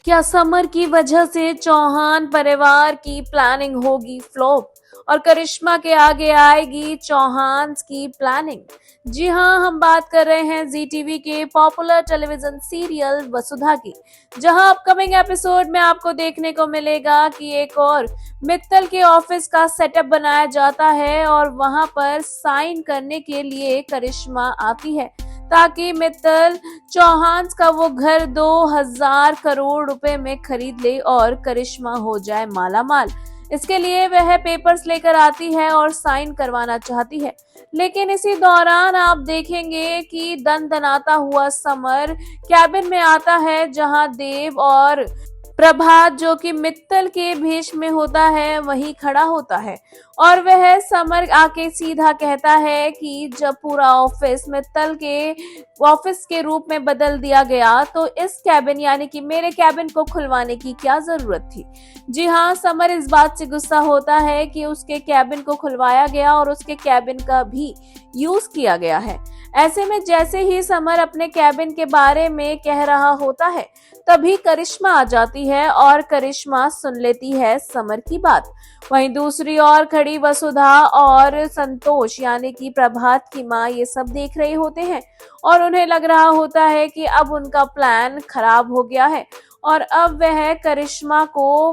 क्या समर की वजह से चौहान परिवार की प्लानिंग होगी फ्लॉप और करिश्मा के आगे आएगी चौहान्स की प्लानिंग? जी हां, हम बात कर रहे हैं जी टीवी के पॉपुलर टेलीविजन सीरियल वसुधा की, जहां अपकमिंग एपिसोड में आपको देखने को मिलेगा कि एक और मित्तल के ऑफिस का सेटअप बनाया जाता है और वहां पर साइन करने के लिए करिश्मा आती है ताकि मित्तल चौहान का वो घर 2000 करोड़ रुपए में खरीद ले और करिश्मा हो जाए मालामाल। इसके लिए वह पेपर्स लेकर आती है और साइन करवाना चाहती है, लेकिन इसी दौरान आप देखेंगे कि दनदनाता हुआ समर कैबिन में आता है जहां देव और प्रभात, जो कि मित्तल के भेष में होता है, वहीं खड़ा होता है और वह समर आके सीधा कहता है कि जब पूरा ऑफिस मित्तल के ऑफिस के रूप में बदल दिया गया तो इस कैबिन यानी कि मेरे कैबिन को खुलवाने की क्या जरूरत थी। जी हाँ, समर इस बात से गुस्सा होता है कि उसके कैबिन को खुलवाया गया और उसके कैबिन का भी यूज किया गया है। ऐसे में जैसे ही समर अपने कैबिन के बारे में कह रहा होता है, तभी करिश्मा आ जाती है और करिश्मा सुन लेती है समर की बात। वहीं दूसरी ओर खड़ी वसुधा और संतोष यानी कि प्रभात की माँ ये सब देख रहे होते हैं और उन्हें लग रहा होता है कि अब उनका प्लान खराब हो गया है और अब वह करिश्मा को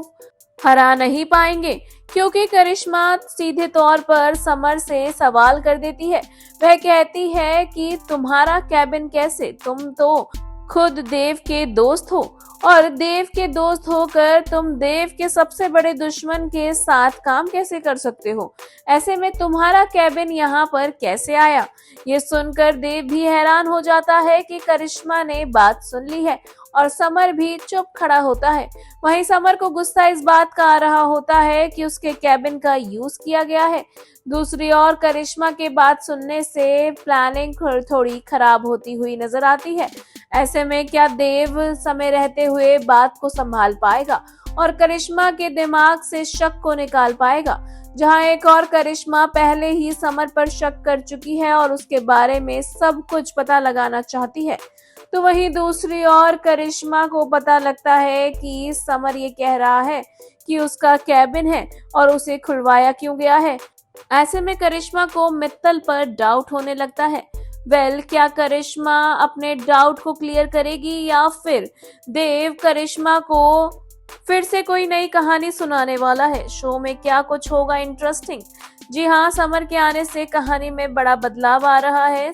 हरा नहीं पाएंगे, क्योंकि करिश्मा सीधे तौर पर समर से सवाल कर देती है। वह कहती है कि तुम्हारा कैबिन कैसे, तुम तो खुद देव के दोस्त हो और देव के दोस्त होकर तुम देव के सबसे बड़े दुश्मन के साथ काम कैसे कर सकते हो? ऐसे में तुम्हारा कैबिन यहाँ पर कैसे आया? ये सुनकर देव भी हैरान हो जाता है कि करिश्मा ने बात सुन ली है और समर भी चुप खड़ा होता है। वहीं समर को गुस्सा इस बात का आ रहा होता है कि उसके कैबिन का यूज किया गया है। दूसरी ओर करिश्मा के बात सुनने से प्लानिंग थोड़ी खराब होती हुई नजर आती है। ऐसे में क्या देव समय रहते हुए बात को संभाल पाएगा और करिश्मा के दिमाग से शक को निकाल पाएगा? जहां एक और करिश्मा पहले ही समर पर शक कर चुकी है और उसके बारे में सब कुछ पता लगाना चाहती है, तो वहीं दूसरी ओर करिश्मा को पता लगता है कि समर ये कह रहा है कि उसका कैबिन है और उसे खुलवाया क्यों गया है। ऐसे में करिश्मा को मित्तल पर डाउट होने लगता है। क्या करिश्मा अपने डाउट को क्लियर करेगी या फिर देव करिश्मा को फिर से कोई नई कहानी सुनाने वाला है? शो में क्या कुछ होगा इंटरेस्टिंग? जी हाँ, समर के आने से कहानी में बड़ा बदलाव आ रहा है।